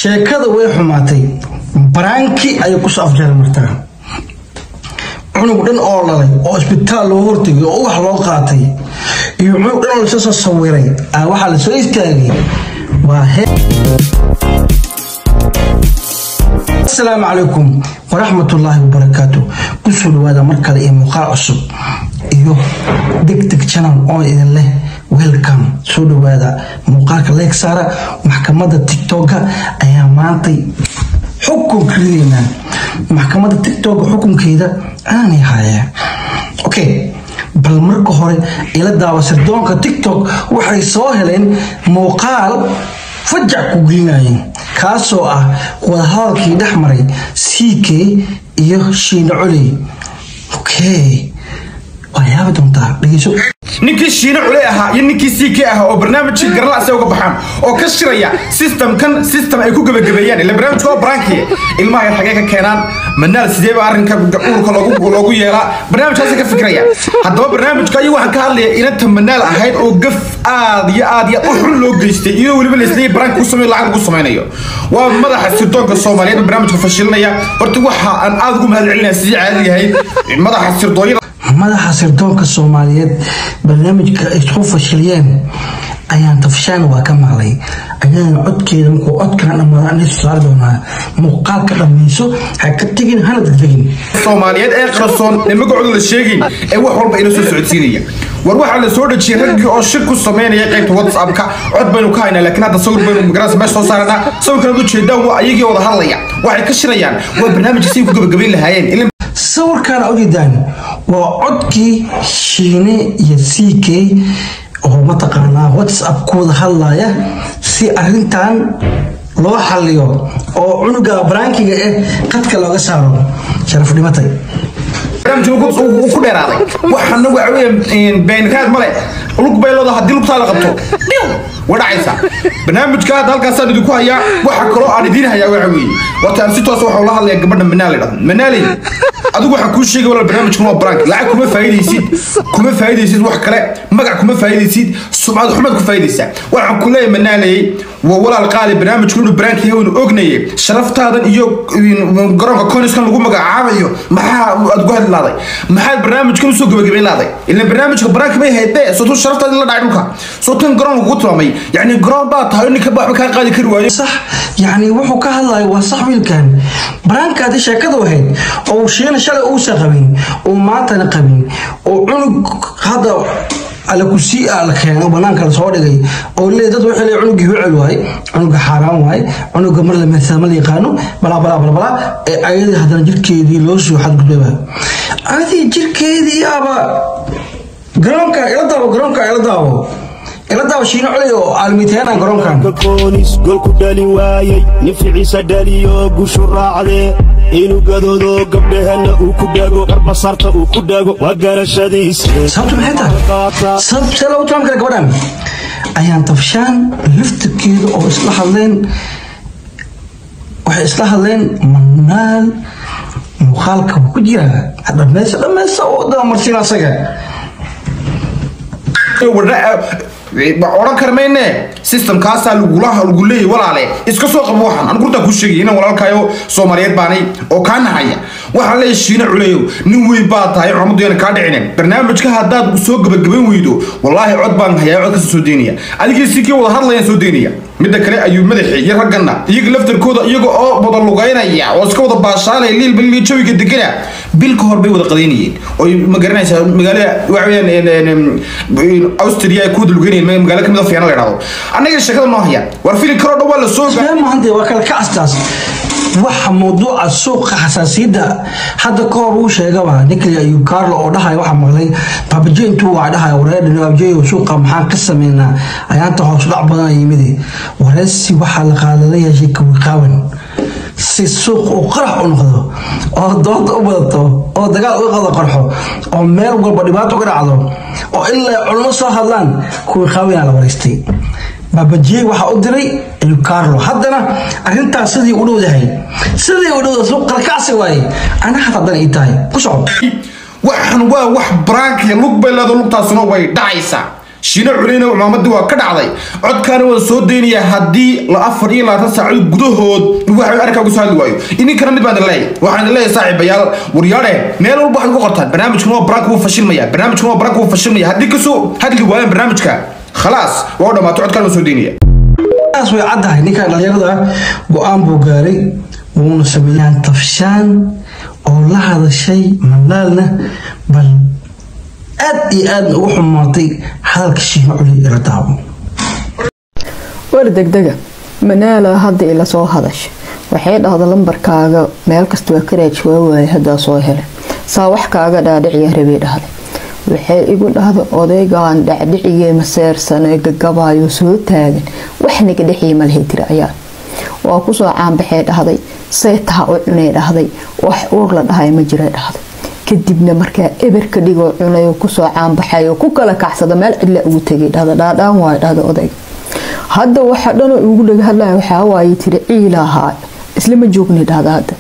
sheekada way xumaatay baraanki ay ku soo afjar martaa cunug dhan oo lalay oo isbitaal loo hortagay oo wax loo qaatay iyo cunug dhan oo soo sawiray waxa la soo istaagay السلام عليكم ورحمة الله وبركاته كسر هذا مركز مقال عصب إيوه دك channel أو إذن له ويلكم سود هذا مقال كليك سارة محكمة التيك توك أيام مانتي حكم كلنا محكمة التيك توك حكم كذا أنا نهاية أوكي بالمركو هوري إلى دعوة سردونك تيك توك وحي سوهلين مقال فجع كوجيناين كاسو wadahadalkii dhaxmaray CK iyo Shiina Culey okay wayaa doontaa dhigeyso ninkii Shiina Culey ahaa iyo ninkii CK ahaa oo barnaamijka garlaas uga baxaan oo ka shiraya system ay ku gabagabeeyaan ila barnaamijka branki ilmaha ay xagee ka keenaan manaal sidee ba arrinka urka loogu yeelaa barnaamijkaas ka fikraya haddaba barnaamijka ay waxaan ka hadlayaa inta manaal ahayd oo gaf aad iyo u xun loo geystay iyo waliba leesnay branki ku sameeyay lacag ku sameeynayo waa madaxa sirdoonka Soomaaliyeed barnaamijka fashilnaya horta waxa aan aad ugu mahadcelinaa si caadi yahay madaxa sirdoonka Soomaaliyeed barnaamijka ay isku fashiliyeen ayaan tafshaan waa ka maqlay ayaan codkeeda ku codkaan amaraan isoo doonaa muuqaalka dhameyso ha ka tagin hana degdegin Soomaaliyeed ee qarsoon magacooda la sheegay ee wax walba inuu soo socodsiinaya war waxa la soo dhajiyay ragii oo shir ku sameynaya qaybta WhatsApp-ka cod baynu ka haynaa laakiin hadda sawir baynu magaraas meesha soo saarnaa sawirkan ugu jeeda waa ayagii wada hadlaya waxay ka shirayaan waa barnaamijka si ku gabagabeyn lahaayeen sawirkan ujeedaan waa codkii Shiine iyo CK oo mataqaanaa WhatsApp kooda hadlaya si arrintan loo xalliyo oo cunuga brankiga qadka looga saaro sharaf dhimatay barnaamijku ku dheeraaday waxana waxa weeyaan beenkaad male lug beelooda hadii lugta la qabto wadacaysa barnaamijka halkaas aan idinku hayaa waxa kale oo aan idin hayaa waxa weeye wataan si toos waxa la hadlaya gabadha Manali adigu waxa ku sheegay wala barnaamijku waa brank lacag kuma faa'iideysid wax kale magac kuma faa'iideysid sumcad xumad ku faa'iideysa waxaan ku leeyahay Manali waa walaal qaali barnaamijku inuu brank yahay oo ognaye sharaftaadan iyo garoonka koniskan lagu magacaabayo maxaa aad ku hadlaaday maxaa barnaamijku soo gabagabay laaday ila barnaamijka brank ma hayde soo sharaftaada la dhacay dhulka soo tan garoonka ku tumay يعني قران بقى tahay ninka baa ka qaadi kar waayo صح يعني wuxuu ka hadlay waa sax wiilkan branka hada sheekada wahayd oo Shiina shalay uu shaqabin oo maantana qabin oo cunug hada ala ku si ala keen banaanka la soo dhigay oo leedad waxa la cunugii wicil waay cunuga xaraan waay cunuga mar la meesama yaqaano bala ee ayadii hadana jirkeedii loo soo xadgudbay aadi jirkeedii aba garoonka ila daawo إلا ده وشينا عليه عالميتين عن قرون كان. كونيس قل كدالي وايي نفعي سداليو قشرة عليه إنو قدودو قبلهن وكداغو قرب صارتا وكداغو وقال الشديس. صوت محيطة صوت سلو ترام كده قبلان أيان تفشان لفت كيدو أو إصلاح اللين منال مخالكة وكديرا هذا الناس لما يسووا ده مرسينا سجى. oran karmayne system kaasa lagu leeyahay walaale iska soo qabo waxan aan gurta ku sheegay inaan walaalkaayo Soomaaliyeed baanay oo ka nahaya waxa la Shiina Culey nin weyn baa tahay Ramadan ka dhicin barnaamijka hadaad soo gabagabeyn weydo wallahi cod baan hayaa cod ka soo deeniya adigii si kii wada hadlayaan soo deeniya midda kale ayuu madaxii iyo ragana iyaga laftarkooda iyaga oo badan lugaynaya oo iska wada baashaalay liil jawiga degana bilka hor bay wada qadeynayeen oo ma garanaysaa magaalada waxayaan Austria ay ku dulgeynayeen magaalada kamid ah fiicna la yiraahdo anaga sheekada noo haya war filim karo dhaw la soo gaar ma hande waa kala ka astaas waxa mawduuca suuqa xasaasiyada hadda ka hor uu sheegaba ninkii ayuu Carlo oo dhahay waxa maqlay babajintu waa dhahay wareer babajin suuqa maxaa ka sameynaa ayaanta hoos dhac badan yimid waraysi waxa la qaadanayaa shirka qaawan si suuq oo qarax u noqdo oo dood u badato oo dagaal u qado qarxo oo meel walba dhibaato ka dhacdo oo ilaa culmo soo hadlaan kuwa qaawina la wareystay babajii waxa u diray Carlo haddana arrintaas sidii u dhowdahay suuq qalkaasi waay ana hadan ay tahay ku soo waxan waa wax brank lug beelado lugtaasuna way dhacaysaa shiina culeyna maamadu waa ka dhacday codkaana waan soo deynaya haddii la 24 saacadood gudahood waxa arkaa ku soo hadli waayo idinkana mid baan leeyahay waxaan leeyahay saaxiibayaal waryaare meel walba waxaad ku qortaan barnaamijkan waa brank uu fashilmaya haddii ka soo hadli waayaan barnaamijka خلاص waa dhamaato codkaan soo deynaya taas way caddahay ninka dhalinyarada go'aan buu gaaray wuuna sameeyaan tafshaan oo la hadashay manaalna bal aad iyo aad ugu xumaatay hadalka shiina culi ila daabo war degdega manaala hadda ila soo hadashay waxay dhahday lambarkaaga meel kasta waa ka raajwaay hadda soo helay saa wax kaaga dhaadhiciya rabay dhahday waxay igu dhahday odaygaan dhacdhiciyay maseersanay gagabayo soo taagan wax naga dhixii malhay tiri ayaa waa ku soo caanbaxay dhahday seetaha oo cunay dhahday wax uur la dhahay ma jira dhahday kadibna markaa eberka dhigo cunayo ku soo caanbaxay ku kala kacsada meel cidla ugu tagay dhahday dhaadhaan waa dhahday odayga hadda waxa dhan ugu dhaga hadlay waxa waayay tiri ciilaha isla ma joogni dhahday hadda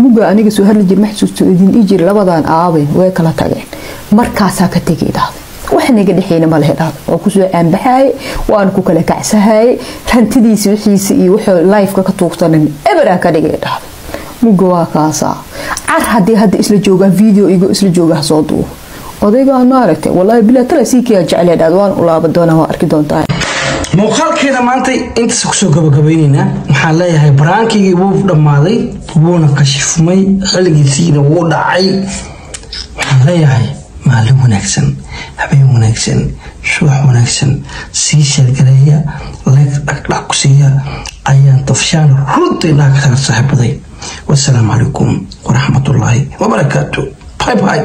muga aniga soo hadli jir maxsuusto idin ijir labadan aabay way kala tageen markaasa ka tagay dhahday wax naga dhixina ma leh dhahday oo ku soo caanbaxay waan ku kala kacsahay rantidiisa wixiisa iyo wuxuu live ka tuugsanan ebera ka dhigay dhahday muga waa kaasa ar hadii hadda isla joogan video igo isla jooga soo duub odayga maaragtay wallahi bila tala siikiya jecel dhahday waan u laaba doona waa arki doontaa muuqaalkeena maanta intaas ku soo gabagabeynayna waxaan leeyahay baraankiga wuu dhamaaday wuuna kashifmay xilligiisiina wuu dhacay waxaan leeyahay maalin wanaagsan habeen wanaagsan subax wanaagsan sii sheergareeya leeg dhaqdhaq ku siiya ayaan tafshaan runtii naga saaxiibaday wassalaamu calaykum waraxmatullaahi wabarakaatuh bye bye